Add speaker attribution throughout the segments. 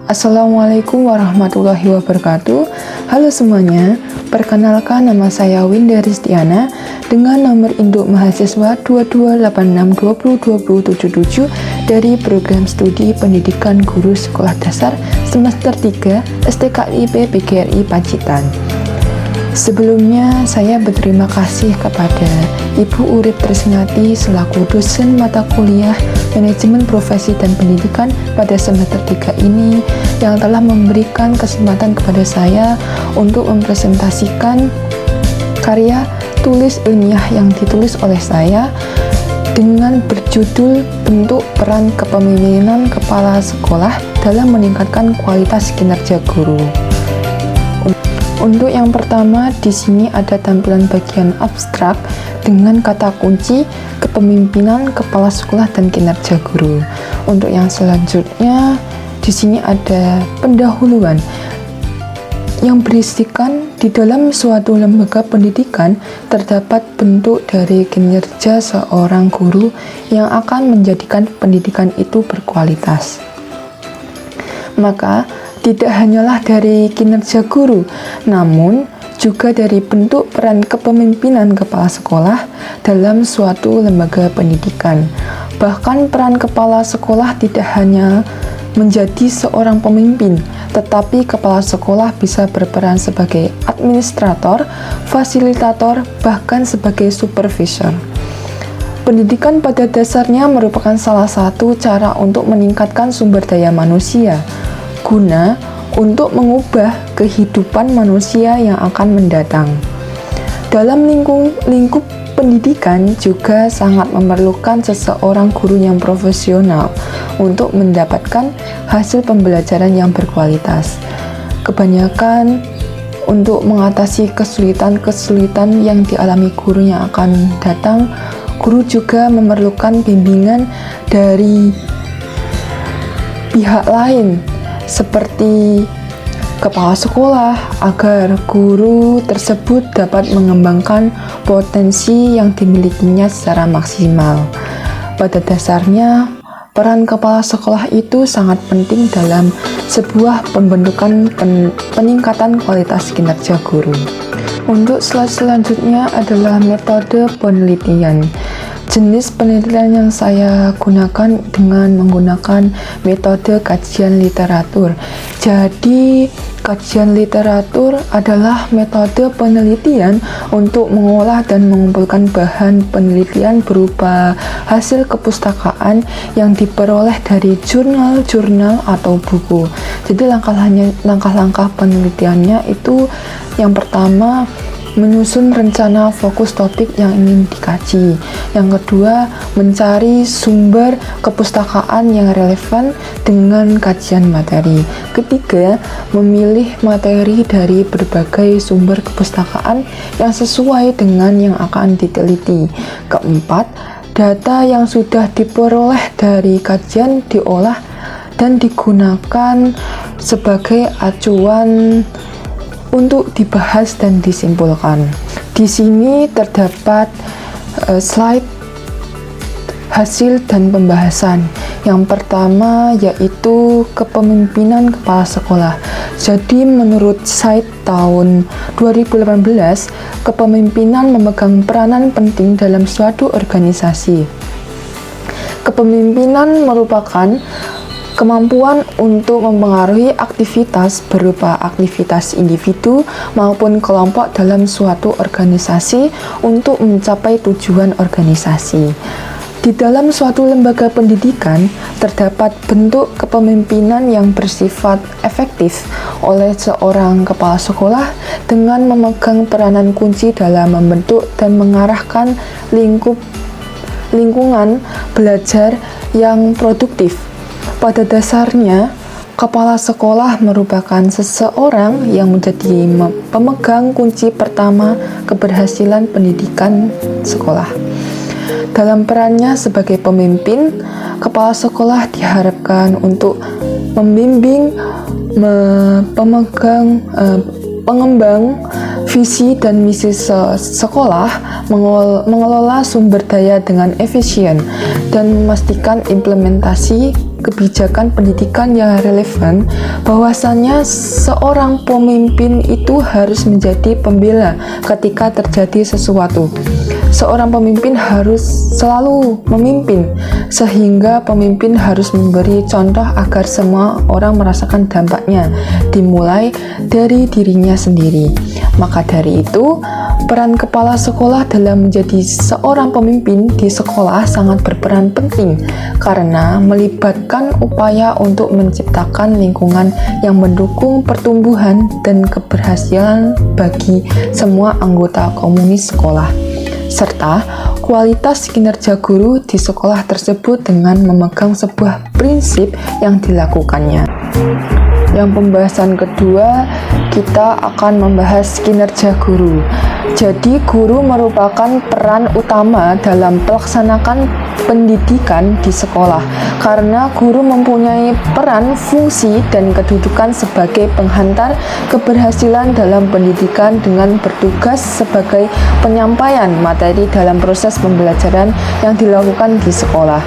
Speaker 1: Assalamualaikum warahmatullahi wabarakatuh. Halo semuanya, perkenalkan nama saya Winda Ristiana dengan nomor induk mahasiswa 2286202077 dari program studi pendidikan guru sekolah dasar semester 3 STKIP PGRI Pacitan. Sebelumnya, saya berterima kasih kepada Ibu Urip Tresnati selaku dosen mata kuliah Manajemen Profesi dan Pendidikan pada semester 3 ini yang telah memberikan kesempatan kepada saya untuk mempresentasikan karya tulis ilmiah yang ditulis oleh saya dengan berjudul Bentuk Peran Kepemimpinan Kepala Sekolah dalam Meningkatkan Kualitas Kinerja Guru. Untuk yang pertama, di sini ada tampilan bagian abstrak dengan kata kunci kepemimpinan kepala sekolah dan kinerja guru. Untuk yang selanjutnya, di sini ada pendahuluan yang berisikan di dalam suatu lembaga pendidikan terdapat bentuk dari kinerja seorang guru yang akan menjadikan pendidikan itu berkualitas. Maka, tidak hanyalah dari kinerja guru, namun juga dari bentuk peran kepemimpinan kepala sekolah dalam suatu lembaga pendidikan. Bahkan peran kepala sekolah tidak hanya menjadi seorang pemimpin, tetapi kepala sekolah bisa berperan sebagai administrator, fasilitator, bahkan sebagai supervisor. Pendidikan pada dasarnya merupakan salah satu cara untuk meningkatkan sumber daya manusia, guna untuk mengubah kehidupan manusia yang akan mendatang. Dalam lingkup pendidikan juga sangat memerlukan seseorang guru yang profesional untuk mendapatkan hasil pembelajaran yang berkualitas. Kebanyakan untuk mengatasi kesulitan-kesulitan yang dialami guru yang akan datang, guru juga memerlukan bimbingan dari pihak lain seperti kepala sekolah agar guru tersebut dapat mengembangkan potensi yang dimilikinya secara maksimal. Pada dasarnya, peran kepala sekolah itu sangat penting dalam sebuah pembentukan peningkatan kualitas kinerja guru. Untuk slide selanjutnya adalah metode penelitian. Jenis penelitian yang saya gunakan dengan menggunakan metode kajian literatur. Jadi, kajian literatur adalah metode penelitian untuk mengolah dan mengumpulkan bahan penelitian berupa hasil kepustakaan yang diperoleh dari jurnal-jurnal atau buku. Jadi, langkah-langkah penelitiannya itu yang pertama, menyusun rencana fokus topik yang ingin dikaji. Yang kedua, mencari sumber kepustakaan yang relevan dengan kajian materi. Ketiga, memilih materi dari berbagai sumber kepustakaan yang sesuai dengan yang akan diteliti. Keempat, data yang sudah diperoleh dari kajian diolah dan digunakan sebagai acuan untuk dibahas dan disimpulkan. Di sini terdapat slide hasil dan pembahasan. Yang pertama yaitu kepemimpinan kepala sekolah. Jadi menurut site tahun 2018, kepemimpinan memegang peranan penting dalam suatu organisasi. Kepemimpinan merupakan kemampuan untuk mempengaruhi aktivitas berupa aktivitas individu maupun kelompok dalam suatu organisasi untuk mencapai tujuan organisasi. Di dalam suatu lembaga pendidikan, terdapat bentuk kepemimpinan yang bersifat efektif oleh seorang kepala sekolah dengan memegang peranan kunci dalam membentuk dan mengarahkan lingkungan belajar yang produktif. Pada dasarnya, kepala sekolah merupakan seseorang yang menjadi pemegang kunci pertama keberhasilan pendidikan sekolah. Dalam perannya sebagai pemimpin, kepala sekolah diharapkan untuk membimbing, pengembang visi dan misi sekolah, mengelola sumber daya dengan efisien, dan memastikan implementasi kebijakan pendidikan yang relevan, bahwasannya seorang pemimpin itu harus menjadi pembela ketika terjadi sesuatu. Seorang pemimpin harus selalu memimpin, sehingga pemimpin harus memberi contoh agar semua orang merasakan dampaknya, dimulai dari dirinya sendiri. Maka dari itu, peran kepala sekolah dalam menjadi seorang pemimpin di sekolah sangat berperan penting karena melibatkan upaya untuk menciptakan lingkungan yang mendukung pertumbuhan dan keberhasilan bagi semua anggota komunis sekolah, serta kualitas kinerja guru di sekolah tersebut dengan memegang sebuah prinsip yang dilakukannya. Yang pembahasan kedua, kita akan membahas kinerja guru. Jadi, guru merupakan peran utama dalam melaksanakan pendidikan di sekolah karena guru mempunyai peran, fungsi, dan kedudukan sebagai penghantar keberhasilan dalam pendidikan dengan bertugas sebagai penyampaian materi dalam proses pembelajaran yang dilakukan di sekolah.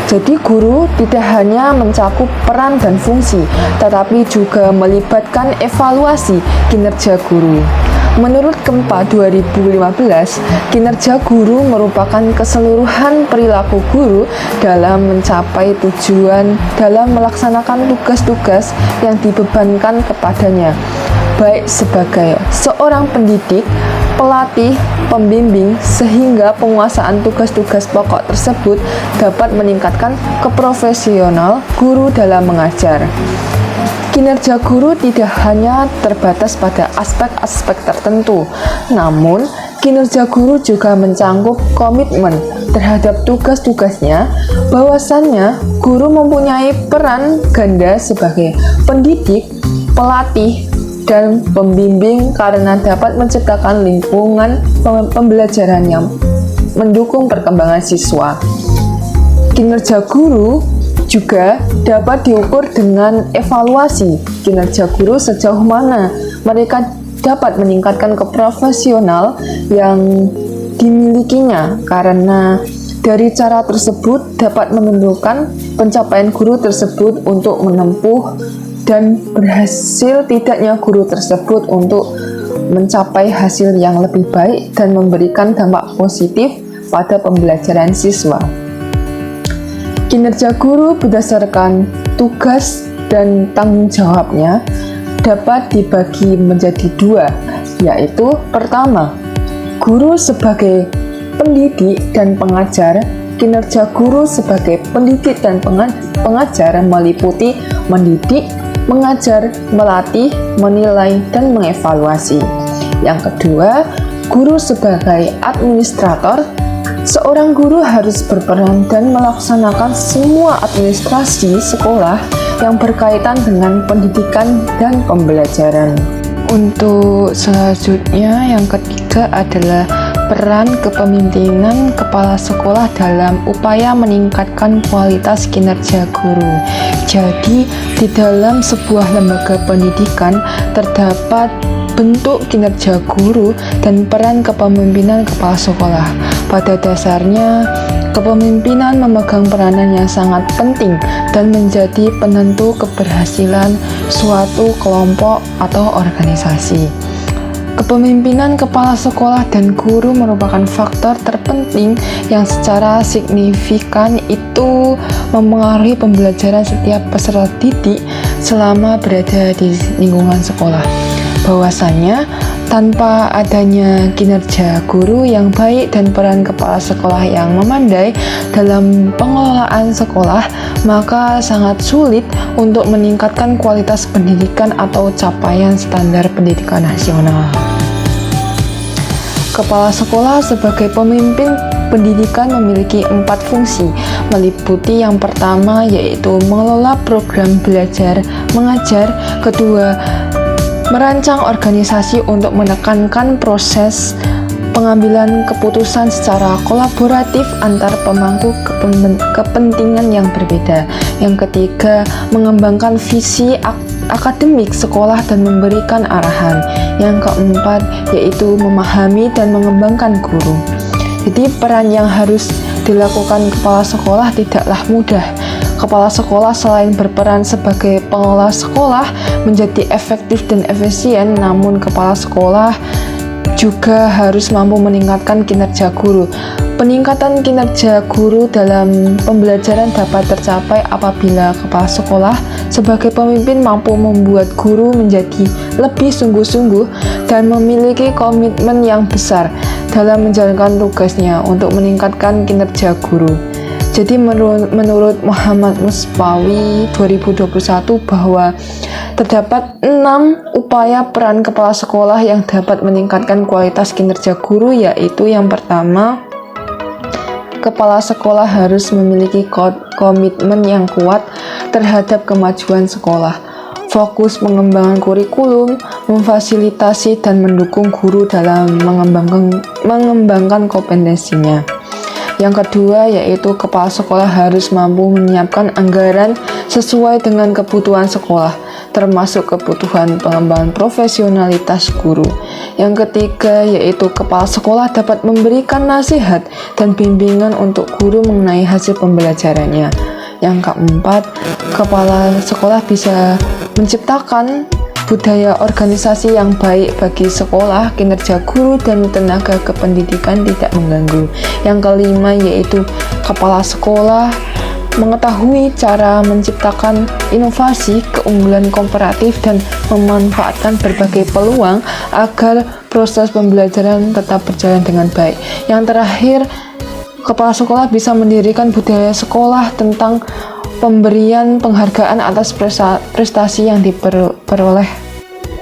Speaker 1: Jadi guru tidak hanya mencakup peran dan fungsi, tetapi juga melibatkan evaluasi kinerja guru. Menurut Kempa 2015, kinerja guru merupakan keseluruhan perilaku guru dalam mencapai tujuan dalam melaksanakan tugas-tugas yang dibebankan kepadanya, baik sebagai seorang pendidik, pelatih, pembimbing, sehingga penguasaan tugas-tugas pokok tersebut dapat meningkatkan keprofesional guru dalam mengajar. Kinerja guru tidak hanya terbatas pada aspek-aspek tertentu, namun kinerja guru juga mencangkup komitmen terhadap tugas-tugasnya, bahwasannya guru mempunyai peran ganda sebagai pendidik, pelatih, dan pembimbing karena dapat menciptakan lingkungan pembelajaran yang mendukung perkembangan siswa. Kinerja guru juga dapat diukur dengan evaluasi kinerja guru sejauh mana mereka dapat meningkatkan keprofesional yang dimilikinya, karena dari cara tersebut dapat menentukan pencapaian guru tersebut untuk menempuh dan berhasil tidaknya guru tersebut untuk mencapai hasil yang lebih baik dan memberikan dampak positif pada pembelajaran siswa. Kinerja guru berdasarkan tugas dan tanggung jawabnya dapat dibagi menjadi dua, yaitu pertama, guru sebagai pendidik dan pengajar. Kinerja guru sebagai pendidik dan pengajar meliputi mendidik, mengajar, melatih, menilai, dan mengevaluasi. Yang kedua, guru sebagai administrator. Seorang guru harus berperan dan melaksanakan semua administrasi sekolah yang berkaitan dengan pendidikan dan pembelajaran. Untuk selanjutnya, yang ketiga adalah peran kepemimpinan kepala sekolah dalam upaya meningkatkan kualitas kinerja guru. Jadi, di dalam sebuah lembaga pendidikan terdapat bentuk kinerja guru dan peran kepemimpinan kepala sekolah. Pada dasarnya, kepemimpinan memegang peranan yang sangat penting dan menjadi penentu keberhasilan suatu kelompok atau organisasi. Kepemimpinan kepala sekolah dan guru merupakan faktor terpenting yang secara signifikan itu mempengaruhi pembelajaran setiap peserta didik selama berada di lingkungan sekolah. Bahwasanya tanpa adanya kinerja guru yang baik dan peran kepala sekolah yang memandai dalam pengelolaan sekolah, maka sangat sulit untuk meningkatkan kualitas pendidikan atau capaian standar pendidikan nasional. Kepala sekolah sebagai pemimpin pendidikan memiliki 4 fungsi, meliputi yang pertama yaitu mengelola program belajar mengajar, kedua merancang organisasi untuk menekankan proses pengambilan keputusan secara kolaboratif antar pemangku kepentingan yang berbeda. Yang ketiga, mengembangkan visi akademik sekolah dan memberikan arahan. Yang keempat, yaitu memahami dan mengembangkan guru. Jadi peran yang harus dilakukan kepala sekolah tidaklah mudah, Kepala sekolah selain berperan sebagai pengelola sekolah menjadi efektif dan efisien, namun kepala sekolah juga harus mampu meningkatkan kinerja guru. Peningkatan kinerja guru dalam pembelajaran dapat tercapai apabila kepala sekolah sebagai pemimpin mampu membuat guru menjadi lebih sungguh-sungguh dan memiliki komitmen yang besar dalam menjalankan tugasnya untuk meningkatkan kinerja guru. Jadi menurut Muhammad Muspawi 2021 bahwa terdapat 6 upaya peran kepala sekolah yang dapat meningkatkan kualitas kinerja guru, yaitu yang pertama, kepala sekolah harus memiliki komitmen yang kuat terhadap kemajuan sekolah, fokus pengembangan kurikulum, memfasilitasi dan mendukung guru dalam mengembangkan kompetensinya. Yang kedua, yaitu kepala sekolah harus mampu menyiapkan anggaran sesuai dengan kebutuhan sekolah, termasuk kebutuhan pengembangan profesionalitas guru. Yang ketiga, yaitu kepala sekolah dapat memberikan nasihat dan bimbingan untuk guru mengenai hasil pembelajarannya. Yang keempat, kepala sekolah bisa menciptakan budaya organisasi yang baik bagi sekolah, kinerja guru dan tenaga kependidikan tidak mengganggu. Yang kelima, yaitu kepala sekolah mengetahui cara menciptakan inovasi, keunggulan komparatif dan memanfaatkan berbagai peluang agar proses pembelajaran tetap berjalan dengan baik. Yang terakhir, kepala sekolah bisa mendirikan budaya sekolah tentang pemberian penghargaan atas prestasi yang diperoleh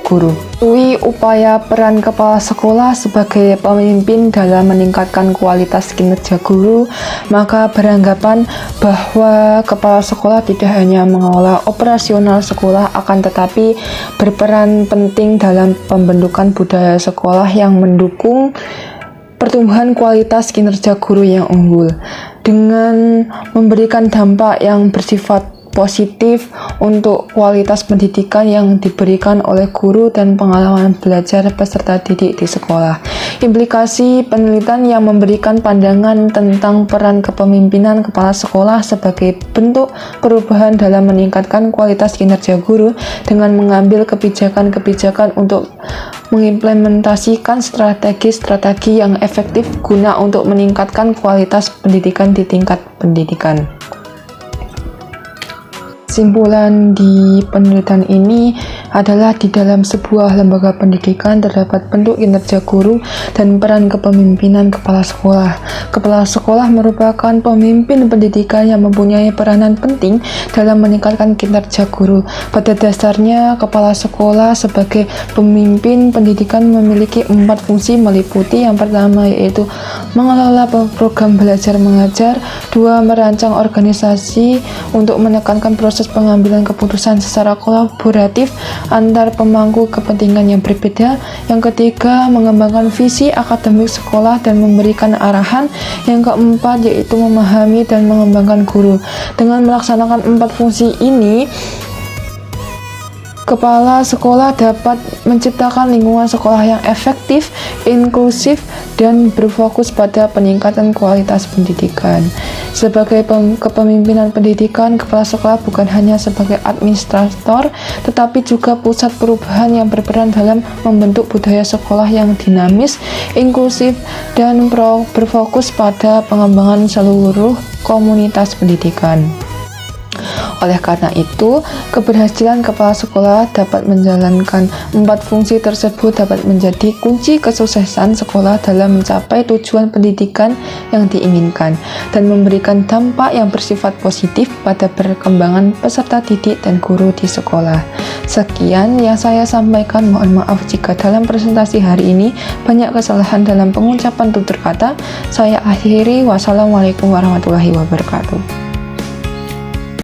Speaker 1: guru. Melalui upaya peran kepala sekolah sebagai pemimpin dalam meningkatkan kualitas kinerja guru, maka beranggapan bahwa kepala sekolah tidak hanya mengelola operasional sekolah, akan tetapi berperan penting dalam pembentukan budaya sekolah yang mendukung pertumbuhan kualitas kinerja guru yang unggul, dengan memberikan dampak yang bersifat positif untuk kualitas pendidikan yang diberikan oleh guru dan pengalaman belajar peserta didik di sekolah. Implikasi penelitian yang memberikan pandangan tentang peran kepemimpinan kepala sekolah sebagai bentuk perubahan dalam meningkatkan kualitas kinerja guru dengan mengambil kebijakan-kebijakan untuk mengimplementasikan strategi-strategi yang efektif guna untuk meningkatkan kualitas pendidikan di tingkat pendidikan. Kesimpulan di penelitian ini adalah di dalam sebuah lembaga pendidikan terdapat bentuk kinerja guru dan peran kepemimpinan kepala sekolah. Kepala sekolah merupakan pemimpin pendidikan yang mempunyai peranan penting dalam meningkatkan kinerja guru. Pada dasarnya, kepala sekolah sebagai pemimpin pendidikan memiliki 4 fungsi meliputi yang pertama yaitu mengelola program belajar mengajar, 2. merancang organisasi untuk menekankan proses pengambilan keputusan secara kolaboratif antar pemangku kepentingan yang berbeda. Yang ketiga, mengembangkan visi akademik sekolah dan memberikan arahan. Yang keempat, yaitu memahami dan mengembangkan guru. Dengan melaksanakan 4 fungsi ini, kepala sekolah dapat menciptakan lingkungan sekolah yang efektif, inklusif, dan berfokus pada peningkatan kualitas pendidikan. Sebagai kepemimpinan pendidikan, kepala sekolah bukan hanya sebagai administrator, tetapi juga pusat perubahan yang berperan dalam membentuk budaya sekolah yang dinamis, inklusif, dan berfokus pada pengembangan seluruh komunitas pendidikan. Oleh karena itu, keberhasilan kepala sekolah dapat menjalankan 4 fungsi tersebut dapat menjadi kunci kesuksesan sekolah dalam mencapai tujuan pendidikan yang diinginkan dan memberikan dampak yang bersifat positif pada perkembangan peserta didik dan guru di sekolah. Sekian yang saya sampaikan, mohon maaf jika dalam presentasi hari ini banyak kesalahan dalam pengucapan tutur kata. Saya akhiri, wassalamualaikum warahmatullahi wabarakatuh.